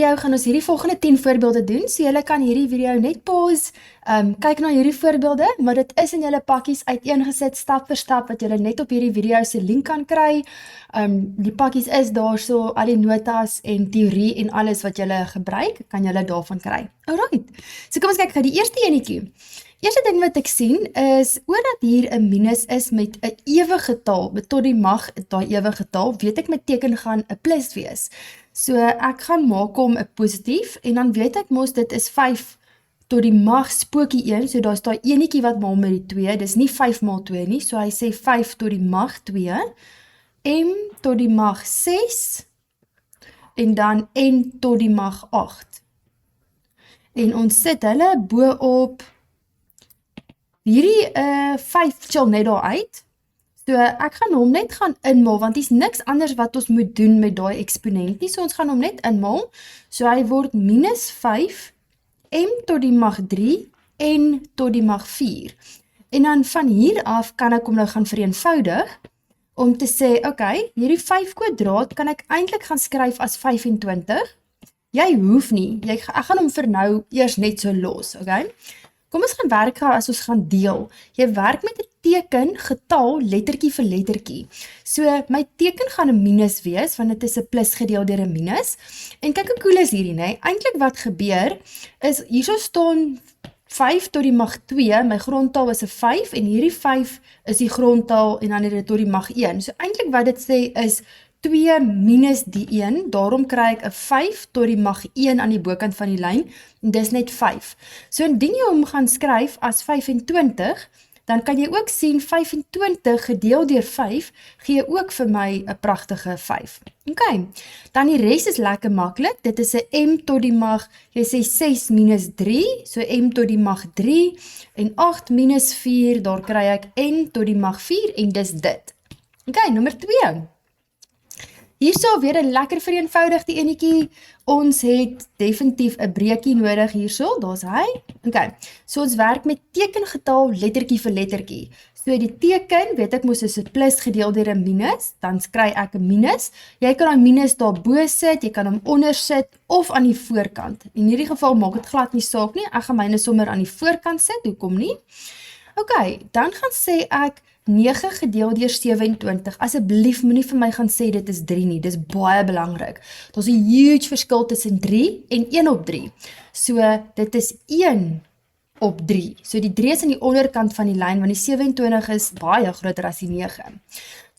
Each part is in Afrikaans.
video gaan ons hierdie volgende 10 voorbeelde doen, so julle kan hierdie video net pause, kyk na hierdie voorbeelde, maar dit is in julle pakkies uiteengesit stap vir stap, wat julle net op hierdie video se link kan kry. Die pakkies is daar so, al die notas en theorie en alles wat julle gebruik, kan julle daarvan kry. Alright, so kom ons kyk gou die eerste enetjie. Eerste ding wat ek sien is, oordat hier 'n minus is met 'n ewige getal, tot die mag daai ewige getal, weet ek my teken gaan 'n plus wees. So ek gaan maak hom 'n positief, en dan weet ek mos dit is 5 tot die mag spookie 1, so daar's daai enetjie wat maal met die 2, dis nie 5 maal 2 nie, so hy sê 5 tot die mag 2, m tot die mag 6, en dan n tot die mag 8. En ons sit hulle bo op hierdie 5 chill net daar uit, so ek gaan hom net gaan inmaal, want dis niks anders wat ons moet doen met daai eksponent nie, so ons gaan hom net inmaal, so hy word minus 5, m tot die mag 3, n tot die mag 4, en dan van hier af kan ek hom nou gaan vereenvoudig, om te sê, okay, hierdie 5 kwadraat kan ek eintlik gaan skryf as 25, jy hoef nie, ek gaan hom vir nou eers net so los, okay? Kom ons gaan werk as ons gaan deel. Jy werk met 'n teken, getal, lettertjie vir lettertjie. So, my teken gaan 'n minus wees, want dit is 'n plus gedeel deur 'n minus. En kyk hoe cool is hierdie, né? Eintlik wat gebeur, is hierso staan 5 tot die mag 2, my grondtaal is 'n 5, en hierdie 5 is die grondtaal, en dan het dit tot die mag 1. So, eintlik wat dit sê is, 2 minus die 1, daarom kry ek 'n 5 tot die mag 1 aan die bokant van die lyn, en dis net 5. So indien jy hom gaan skryf as 25, dan kan jy ook sien 25 gedeel deur 5, gee ook vir my 'n pragtige 5. Ok, dan die res is lekker maklik, dit is 'n m tot die mag, jy sê 6 minus 3, so m tot die mag 3, en 8 minus 4, daar kry ek n tot die mag 4, en dis dit. Ok, nommer 2. Hierso weer 'n lekker vereenvoudigde enetjie. Ons het definitief 'n breekie nodig hierso, daar's hy. Okay, so ons werk met tekengetal lettertjie vir lettertjie. So die teken, weet ek mos is 'n plus gedeel deur 'n minus, dan kry ek 'n minus. Jy kan daai minus daarbo sit, jy kan hom onder sit of aan die voorkant. In hierdie geval maak dit glad nie saak nie. Ek gaan myne sommer aan die voorkant sit, hoekom nie? Okay, dan gaan sê ek 9 gedeel deur 27, asseblief moenie vir my gaan sê dit is 3 nie, dis baie belangrik. Daar's 'n huge verskil tussen 3 en 1 op 3. So, dit is 1 op 3. So, die 3 is aan die onderkant van die lyn, want die 27 is baie groter as die 9.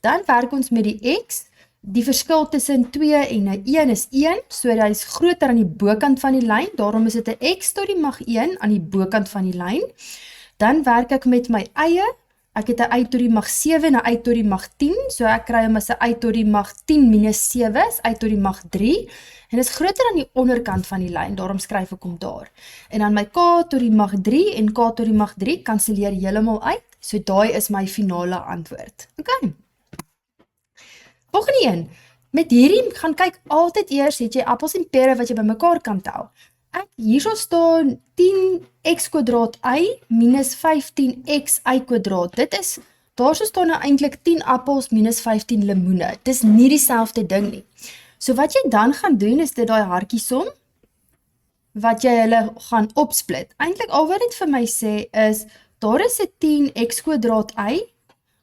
Dan werk ons met die x, die verskil tussen 2 en 1 is 1, so hy is groter aan die bokant van die lyn, daarom is dit 'n x tot die mag 1 aan die bokant van die lyn. Dan werk ek met my eie, ek het 'n y tot die mag 7 en 'n y tot die mag 10, so ek kry hom as 'n y tot die mag 10 minus 7 is y tot die mag 3, en is groter aan die onderkant van die lyn, daarom skryf ek hom daar. En dan my k tot die mag 3 en k tot die mag 3 kanselleer heeltemal uit, so daai is my finale antwoord. Ok. Volgende een, met hierdie gaan kyk altyd eers, het jy appels en pere wat jy bymekaar kan tel. Ek hierso staan 10x kwadraat y minus 15x y kwadraat. Dit is, daarso staan nou eintlik 10 appels minus 15 lemoene. Dis nie dieselfde ding nie. So wat jy dan gaan doen is dit daai hartjiesom wat jy hulle gaan opsplit. Eintlik al wat dit vir my sê is, daar is 'n 10x kwadraat y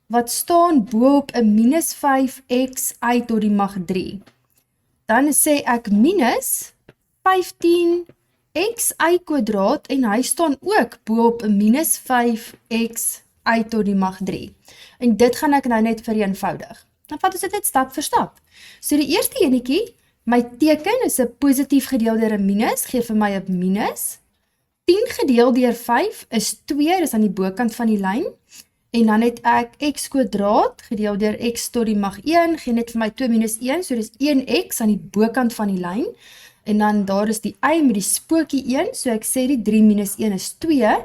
wat staan bo-op 'n minus 5x y tot die mag 3. Dan sê ek minus 15x y kwadraat en hy staan ook bo-op 'n minus 5x y tot die mag 3. En dit gaan ek nou net vereenvoudig. Dan vat ons dit net stap vir stap. So die eerste enetjie, my teken is 'n positief gedeel deur 'n minus, gee vir my 'n minus. 10 gedeel deur 5 is 2, dis aan die bokant van die lyn. En dan het ek x kwadraat gedeel deur x tot die mag 1, gee net vir my 2 minus 1, so dis 1x aan die bokant van die lyn. En dan daar is die y met die spookie 1, so ek sê die 3 minus 1 is 2.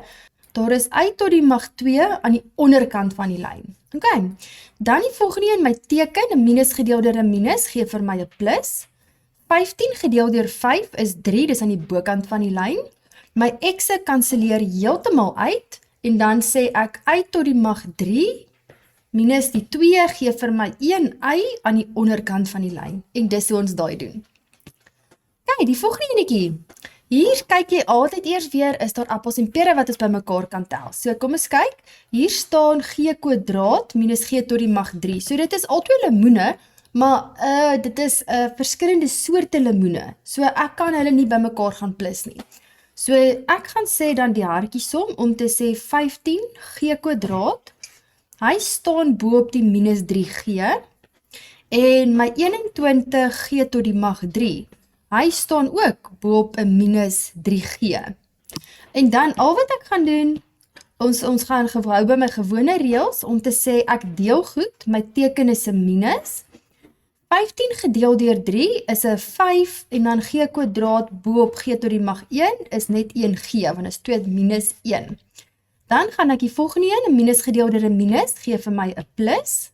Daar is y tot die mag 2 aan die onderkant van die lyn. Ok, dan die volgende een, my teken, 'n minus gedeel deur 'n minus, gee vir my 'n plus. 15 gedeel deur 5 is 3, dis aan die bokant van die lyn. My x'e kanselleer heeltemal uit, en dan sê ek y tot die mag 3, minus die 2 gee vir my 1y aan die onderkant van die lyn. En dis hoe ons daai doen. Kyk, die volgende enetjie. Hier kyk jy altyd eers weer, is daar appels en pere wat ons bymekaar kan tel. So kom ons kyk, hier staan g kwadraat minus g tot die mag 3. So dit is albei lemoene, maar dit is verskillende soorte lemoene. So ek kan hulle nie bymekaar gaan plus nie. So ek gaan sê dan die hartjiesom om te sê 15 g kwadraat. Hy staan bo op die minus 3g en my 21 g tot die mag 3. Hy staan ook bo op 'n minus 3g. En dan al wat ek gaan doen, ons gaan hou by my gewone reëls om te sê ek deel goed, my teken is 'n minus. 15 gedeel deur 3 is 'n 5 en dan g kwadraat bo op g tot die mag 1 is net 1g, want is 2 minus 1. Dan gaan ek die volgende een, 'n minus gedeel deur 'n minus, gee vir my 'n plus.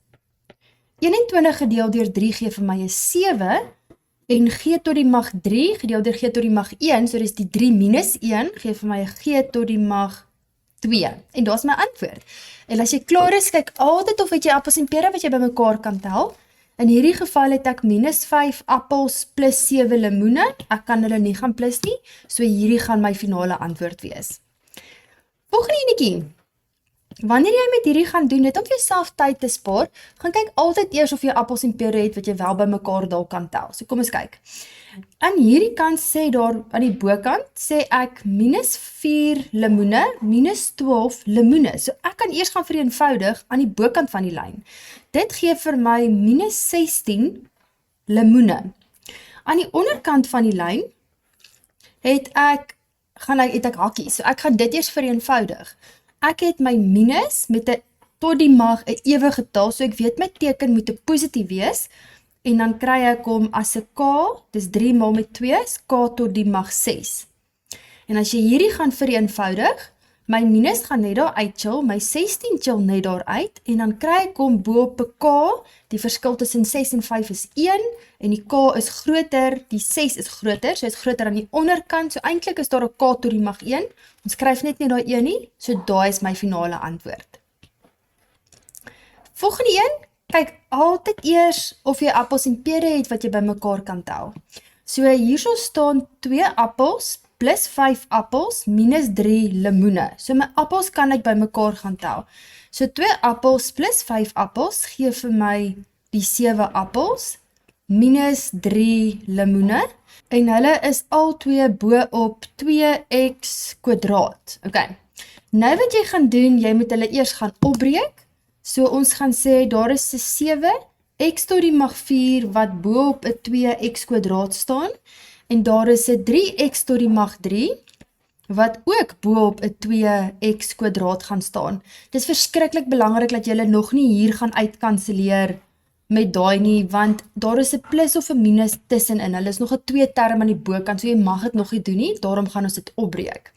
21 gedeel deur 3 gee vir my 'n 7. En g tot die mag 3 gedeel deur g tot die mag 1, so dis die 3 minus 1, gee vir my 'n g tot die mag 2. En daar's my antwoord. En as jy klaar is, kyk altyd of het jy appels en pere wat jy bymekaar kan tel. In hierdie geval het ek minus 5 appels plus 7 lemoene. Ek kan hulle nie gaan plus nie, so hierdie gaan my finale antwoord wees. Volgende enetjie. Wanneer jy met hierdie gaan doen, net om vir jouself tyd te spaar, gaan kyk altyd eers of jy appels en pere het wat jy wel bymekaar dalk kan tel. So kom ons kyk. Aan hierdie kant sê daar, aan die bokant, sê ek minus 4 lemoene, minus 12 lemoene. So ek kan eers gaan vereenvoudig aan die bokant van die lyn. Dit gee vir my minus 16 lemoene. Aan die onderkant van die lyn het ek hakkies. So ek gaan dit eers vereenvoudig. Ek het my minus met 'n tot die mag 'n ewige getal, so ek weet my teken moet 'n positief wees, en dan kry ek hom as 'n k, dis 3 maal met 2 is k tot die mag 6. En as jy hierdie gaan vereenvoudig, my minus gaan net daar uitchill, my 16 chill net daar uit, en dan kry ek hom bo op 'n k, die verskil tussen 6 en 5 is 1, en die k is groter, die 6 is groter, so is groter aan die onderkant, so eintlik is daar 'n k tot die mag 1, ons skryf net nie daai 1 nie, so daai is my finale antwoord. Volgende een, kyk altyd eers of jy appels en pere het wat jy bymekaar kan tel. So hierso staan 2 appels, plus 5 appels, minus 3 lemoene. So my appels kan ek bymekaar gaan tel. So 2 appels plus 5 appels gee vir my die 7 appels, minus 3 lemoene, en hulle is al twee bo op 2x kwadraat. Okay. Nou wat jy gaan doen, jy moet hulle eers gaan opbreek. So ons gaan sê, daar is 'n 7, x tot die mag 4 wat bo op 'n 2x kwadraat staan, en daar is 'n 3x tot die mag 3, wat ook bo op 'n 2x kwadraat gaan staan. Dit is verskriklik belangrik dat jy nog nie hier gaan uitkanselleer met daai nie, want daar is 'n plus of 'n minus tussenin. Hulle is nog 'n 2 term aan die bokant, so jy mag dit nog nie doen nie, daarom gaan ons dit opbreek.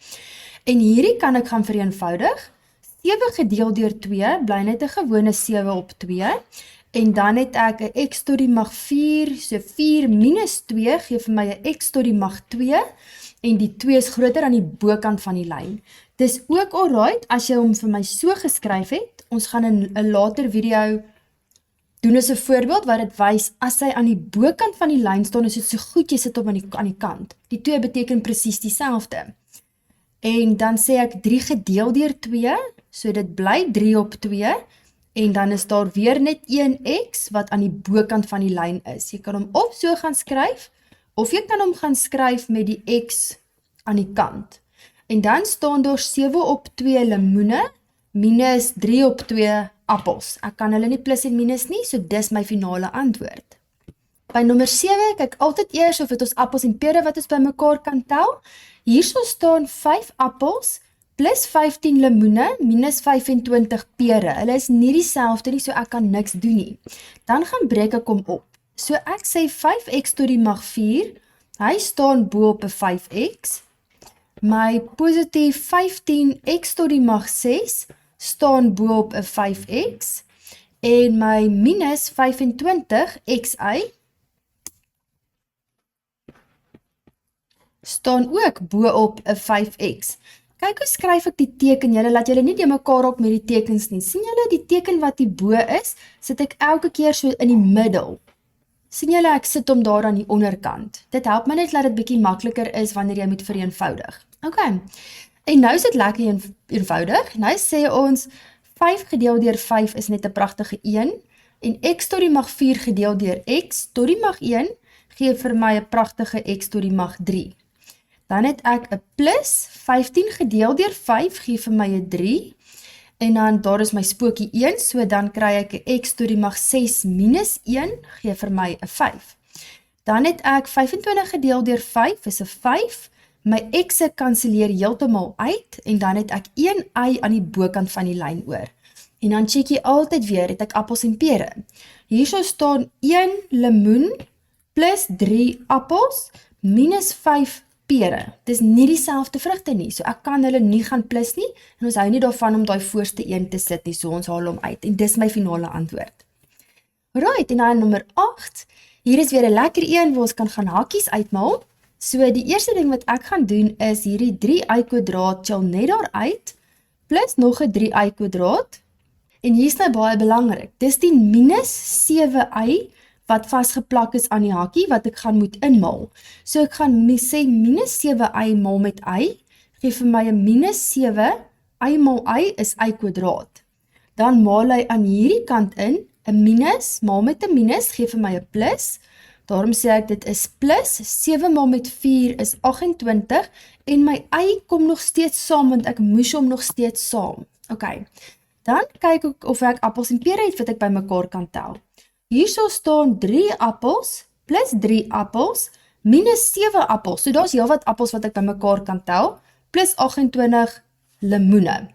En hierdie kan ek gaan vereenvoudig. 7 gedeel deur 2 bly net 'n gewone 7 op 2. En dan het ek 'n x tot die mag 4, so 4 minus 2 gee vir my 'n x tot die mag 2, en die 2 is groter aan die bokant van die lyn. Dis ook alright as jy hom vir my so geskryf het. Ons gaan in 'n later video doen as 'n voorbeeld wat dit wys, as hy aan die bokant van die lyn staan, is dit so goed jy sit hom aan die kant. Die 2 beteken presies dieselfde. En dan sê ek 3 gedeel deur 2, so dit bly 3 op 2, en dan is daar weer net 1x wat aan die bokant van die lyn is. Jy kan hom of so gaan skryf, of jy kan hom gaan skryf met die x aan die kant. En dan staan daar 7 op 2 lemoene, minus 3 op 2 appels. Ek kan hulle nie plus en minus nie, so dis my finale antwoord. By nommer 7, kyk altyd eers of het ons appels en pere wat ons bymekaar kan tel. Hierso staan 5 appels, plus 15 lemoene, minus 25 pere. Hulle is nie dieselfde nie, so ek kan niks doen nie. Dan gaan breek ek hom op. So ek sê 5x tot die mag 4, hy staan bo op 'n 5x. My positief 15x tot die mag 6 staan bo op 'n 5x. En my minus 25xy staan ook bo op 'n 5x. Kyk hoe skryf ek die teken, julle laat julle nie die mekaar op met die tekens nie. Sien julle die teken wat hier bo is, sit ek elke keer so in die middel. sien julle ek sit hom daar aan die onderkant. Dit help my net dat dit bietjie makliker is wanneer jy moet vereenvoudig. Ok, en nou is dit lekker eenvoudig. Nou sê ons 5 gedeel deur 5 is net 'n pragtige 1 en x tot die mag 4 gedeel deur x tot die mag 1 gee vir my 'n pragtige x tot die mag 3. Dan het ek 'n plus 15 gedeel deur 5 gee vir my 'n 3 en dan daar is my spookie 1, so dan kry ek 'n x tot die mag 6 minus 1 gee vir my 'n 5. Dan het ek 25 gedeel deur 5 is 'n 5. My x'e kanselleer heeltemal uit en dan het ek 1 y aan die bokant van die lyn oor. En dan check jy altyd weer, het ek appels en pere. Hierso staan 1 lemoen plus 3 appels minus 5 pere. Dis nie dieselfde vrugte nie, so ek kan hulle nie gaan plus nie en ons hou nie daarvan om daai voorste een te sit nie, so ons haal hom uit en dis my finale antwoord. Right, en dan nommer 8. Hier is weer 'n lekker een waar ons kan gaan hakies uitmaal. So die eerste ding wat ek gaan doen is hierdie 3y kwadraat chill net daar uit, plus nog 'n 3y kwadraat. En hier is nou baie belangrik, dis die minus 7y wat vasgeplak is aan die hakie wat ek gaan moet inmaal. So ek gaan sê minus 7y maal met y, gee vir my 'n minus 7, y maal y is y kwadraat. Dan maal hy aan hierdie kant in, 'n minus maal met 'n minus gee vir my 'n plus. Daarom sê ek dit is plus 7 maal met 4 is 28 en my y kom nog steeds saam want ek moes hom nog steeds saam. Ok, dan kyk ek of ek appels en pere het wat ek by mekaar kan tel. Hierso staan 3 appels plus 3 appels minus 7 appels. So daar's heelwat appels wat ek by mekaar kan tel plus 28 lemoene.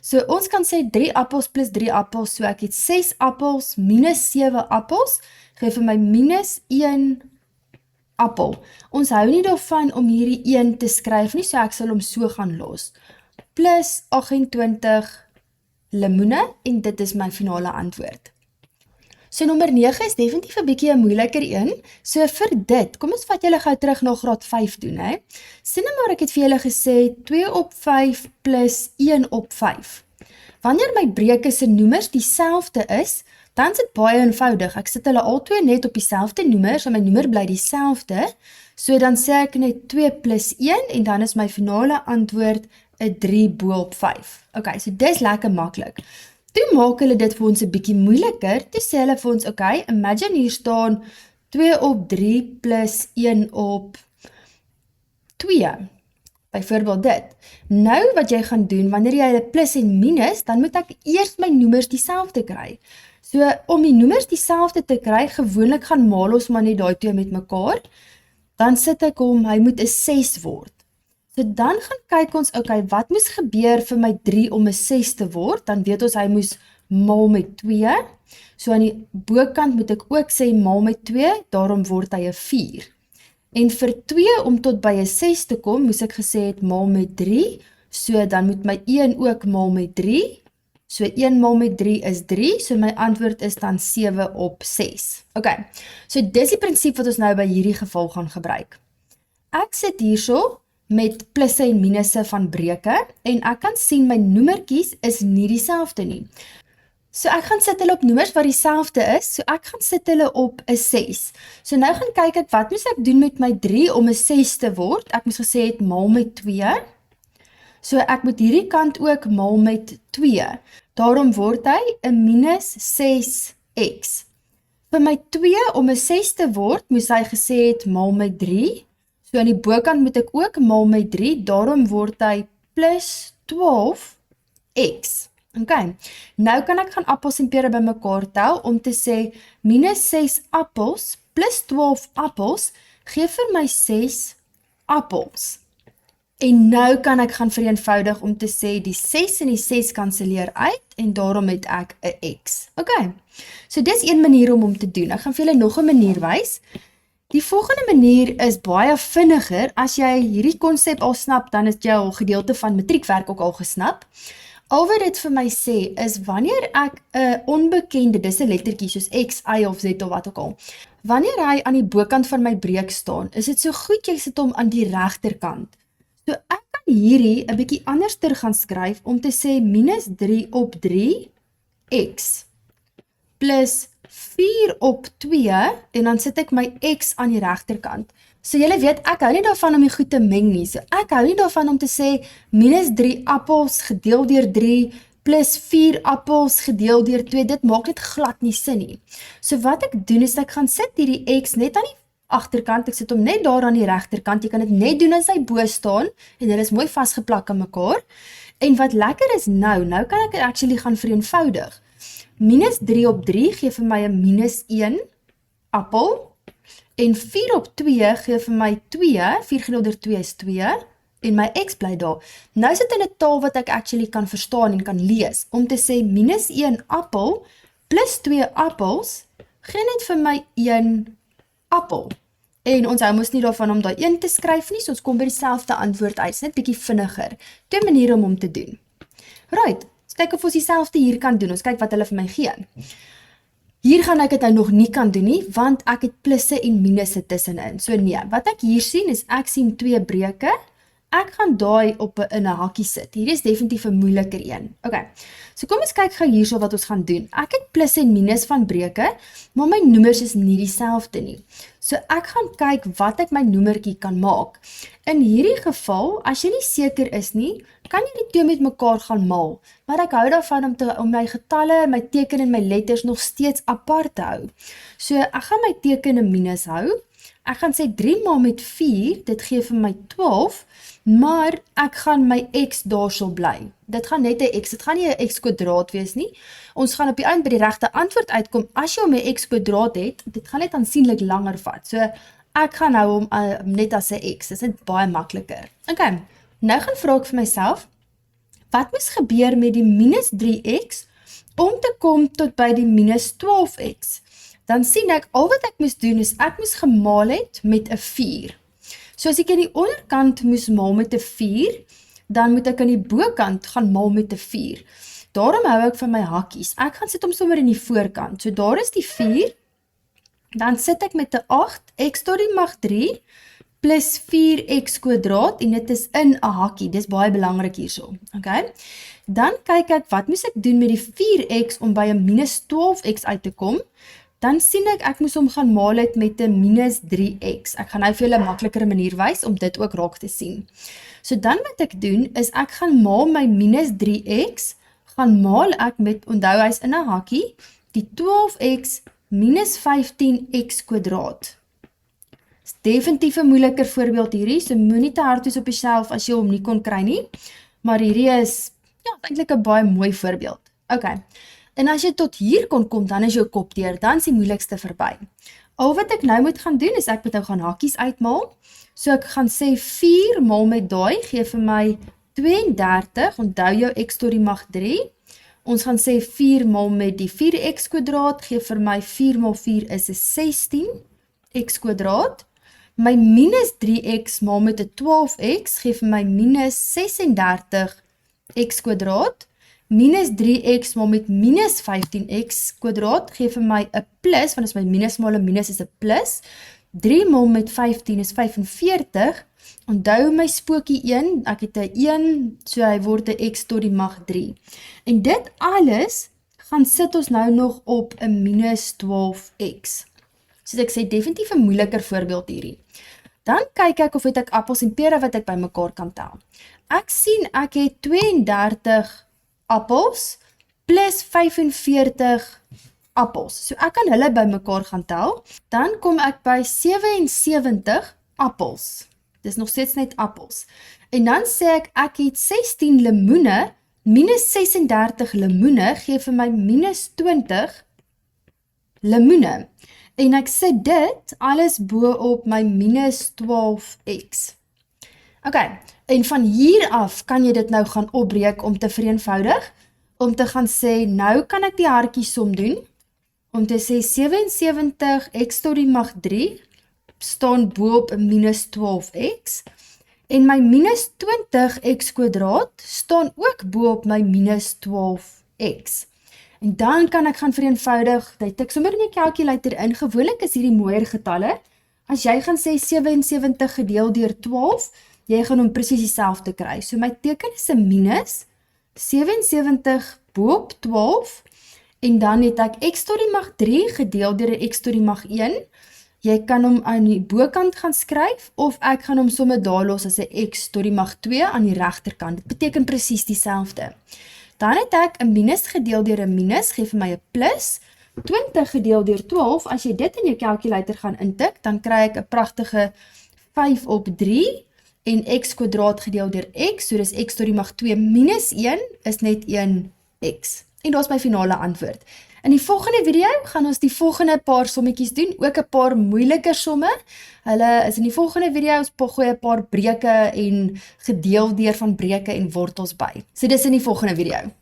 So ons kan sê 3 appels plus 3 appels, so ek het 6 appels minus 7 appels, gee vir my minus 1 appel. Ons hou nie daarvan om hierdie 1 te skryf nie, so ek sal hom so gaan los. Plus 28 lemoene en dit is my finale antwoord. So nommer 9 is definitief 'n bietjie 'n moeiliker een. So vir dit, kom ons vat julle gou terug na graad 5 doen, hè. Sien nou maar ek het vir julle gesê 2 op 5 plus 1 op 5. Wanneer my breuke se noemers dieselfde is, dan is dit baie eenvoudig. Ek sit hulle albei net op dieselfde noemer, so my noemer bly dieselfde. So dan sê ek net 2 plus 1 en dan is my finale antwoord 'n 3 bo op 5. Okay, so dis lekker maklik. Toe maak hulle dit vir ons 'n bietjie moeiliker. Toe sê hulle vir ons, okay, imagine hier staan 2 op 3 plus 1 op 2. Byvoorbeeld dit. Nou wat jy gaan doen, wanneer jy 'n plus en minus, dan moet ek eers my noemers dieselfde kry. So om die noemers dieselfde te kry, gewoonlik gaan maal ons maar net daai twee met mekaar. Dan sit ek hom, hy moet 'n 6 word. So dan gaan kyk ons, okay, wat moes gebeur vir my 3 om 'n 6 te word? Dan weet ons hy moes maal met 2. So aan die bokant moet ek ook sê maal met 2, daarom word hy 'n 4. En vir 2 om tot by 'n 6 te kom, moes ek gesê het maal met 3. So dan moet my 1 ook maal met 3. So 1 maal met 3 is 3, so my antwoord is dan 7 op 6. Okay, so dis die prinsip wat ons nou by hierdie geval gaan gebruik. Ek sit hierso met plusse en minusse van breuke en ek kan sien my noemertjies is nie dieselfde nie. So ek gaan sit hulle op noemers wat dieselfde is, so ek gaan sit hulle op 'n 6. So nou gaan kyk ek, wat moes ek doen met my 3 om 'n 6 te word? Ek moes gesê het maal met 2. So ek moet hierdie kant ook maal met 2. Daarom word hy 'n minus 6x. Vir my 2 om 'n 6 te word, moes hy gesê het maal met 3. So aan die bokant moet ek ook maal met 3, daarom word hy plus 12x. Okay, nou kan ek gaan appels en pere by mekaar tel om te sê minus 6 appels plus 12 appels gee vir my 6 appels. En nou kan ek gaan vereenvoudig om te sê die 6 en die 6 kanselleer uit en daarom het ek 'n x. Okay, so dis een manier om te doen. Ek gaan vir julle nog 'n manier wys. Die volgende manier is baie vinniger. As jy hierdie konsep al snap, dan is jy al gedeelte van matriekwerk ook al gesnap. Al wat dit vir my sê is wanneer ek 'n onbekende, dis 'n lettertjie soos x, y of z of wat ook al. Wanneer hy aan die bokant van my breuk staan, is dit so goed jy sit hom aan die regterkant. So ek kan hierdie 'n bietjie anderster gaan skryf om te sê minus 3 op 3 x plus 4 op 2 en dan sit ek my x aan die regterkant. So julle weet, ek hou nie daarvan om die goed te meng nie. So ek hou nie daarvan om te sê minus 3 appels gedeel deur 3 plus 4 appels gedeel deur 2. Dit maak net glad nie sin nie. So wat ek doen is ek gaan sit hierdie x net aan die agterkant. Ek sit hom net daar aan die regterkant. Jy kan dit net doen as hy bo staan en hulle is mooi vasgeplak aan mekaar. En wat lekker is nou kan ek dit actually gaan vereenvoudig. Minus 3 op 3 gee vir my 'n minus 1 appel. En 4 op 2 gee vir my 2, 4 gedeel deur 2 is 2, en my x bly daar. Nou sit in 'n taal wat ek actually kan verstaan en kan lees, om te sê minus 1 appel plus 2 appels, gee net vir my 1 appel. En ons hou mos nie daarvan om daai 1 te skryf nie, so ons kom by dieselfde antwoord uit, net bietjie vinniger. 2 maniere om te doen. Right, ons kyk of ons dieselfde hier kan doen, ons kyk wat hulle vir my gee. Hier gaan ek dit nou nog nie kan doen nie, want ek het plusse en minusse tussenin. So nee, wat ek hier sien is ek sien 2 breuke. Ek gaan daai in 'n hakkie sit. Hier is definitief 'n moeiliker een. Okay. So kom ons kyk gou hierso wat ons gaan doen. Ek het plus en minus van breuke, maar my noemers is nie dieselfde nie. So ek gaan kyk wat ek my noemertjie kan maak. In hierdie geval, as jy nie seker is nie, kan jy die twee met mekaar gaan maal. Maar ek hou daarvan om my getalle, my teken en my letters nog steeds apart te hou. So ek gaan my teken in minus hou. Ek gaan sê 3 maal met 4, dit gee vir my 12, maar ek gaan my x daarso bly. Dit gaan net 'n x, dit gaan nie 'n x kwadraat wees nie. Ons gaan op die eind by die regte antwoord uitkom. As jy hom 'n x kwadraat het, dit gaan net aansienlik langer vat. So ek gaan hou hom net as 'n x. Dit is net baie makliker. Okay, nou gaan vra ek vir myself, wat moes gebeur met die minus 3x om te kom tot by die minus 12x? Dan sien ek, al wat ek moes doen is, ek moes gemaal het met 'n 4. So as ek in die onderkant moes maal met 'n 4, dan moet ek aan die bokant gaan maal met 'n 4. Daarom hou ek van my hakkies. Ek gaan sit hom sommer in die voorkant. So daar is die 4, dan sit ek met 'n 8, x tot die mag 3, plus 4x kwadraat, en dit is in 'n hakkie. Dis baie belangrik hierso. Okay? Dan kyk ek, wat moes ek doen met die 4x om by 'n minus 12x uit te kom? Dan sien ek moes hom gaan maal het met 'n minus 3x. Ek gaan nou vir julle 'n makliker manier wys om dit ook raak te sien. So dan wat ek doen, is ek gaan maal my minus 3x, gaan maal ek met, onthou hy's in 'n hakkie, die 12x minus 15x kwadraat. Is definitief 'n moeiliker voorbeeld hierdie, so moenie te hard wees op jouself as jy hom nie kon kry nie, maar hierdie is, ja, eintlik 'n baie mooi voorbeeld. Okay. En as jy tot hier kon kom, dan is jou kop deur, dan is die moeilikste verby. Al wat ek nou moet gaan doen, is ek moet nou gaan hakkies uitmaal. So ek gaan sê 4 maal met daai, gee vir my 32, onthou jou x tot die mag 3. Ons gaan sê 4 maal met die 4x kwadraat, gee vir my 4 maal 4 is 'n 16x kwadraat. My minus 3x maal met 'n 12x, gee vir my minus 36x kwadraat. Minus 3x maal met minus 15x kwadraat, gee vir my 'n plus, want as my minus maal 'n minus is 'n plus. 3 maal met 15 is 45. Onthou my spookie 1, ek het 'n 1, so hy word 'n x tot die mag 3. En dit alles gaan sit ons nou nog op 'n minus 12x. So ek sê definitief 'n moeiliker voorbeeld hierdie. Dan kyk ek of het ek appels en pere wat ek by mekaar kan tel. Ek sien ek het 32 appels plus 45 appels. So ek kan hulle by mekaar gaan tel. Dan kom ek by 77 appels. Dis nog steeds net appels. En dan sê ek het 16 lemoene, minus 36 lemoene, gee vir my minus 20 lemoene. En ek sit dit alles bo op my minus 12x. Okay, en van hier af kan jy dit nou gaan opbreek om te vereenvoudig, om te gaan sê, nou kan ek die hartjiesom doen, om te sê 77x tot die mag 3, staan bo op minus 12x, en my minus 20x kwadraat staan ook bo op my minus 12x. En dan kan ek gaan vereenvoudig, dit ek sommer in die calculator in, gewoonlik is hierdie mooier getalle, as jy gaan sê 77 gedeel deur 12, jy gaan hom presies dieselfde kry. So my teken is 'n minus, 77 bo op 12, En dan het ek x tot die mag 3 gedeel deur 'n x tot die mag 1. Jy kan hom aan die bokant gaan skryf, of ek gaan hom sommer daar los as 'n x tot die mag 2 aan die regterkant. Dit beteken presies dieselfde. Dan het ek 'n minus gedeel deur 'n minus, gee vir my 'n plus. 20 gedeel deur 12, as jy dit in jou calculator gaan intik, dan kry ek 'n pragtige 5 op 3, en x kwadraat gedeel deur x, so dis x tot die mag 2 minus 1, is net 1x. En daar is my finale antwoord. In die volgende video gaan ons die volgende paar sommetjies doen, ook 'n paar moeiliker somme. Hulle is in die volgende video, ons gooi 'n paar breuke en gedeel deur van breuke en wortels by. So dis in die volgende video.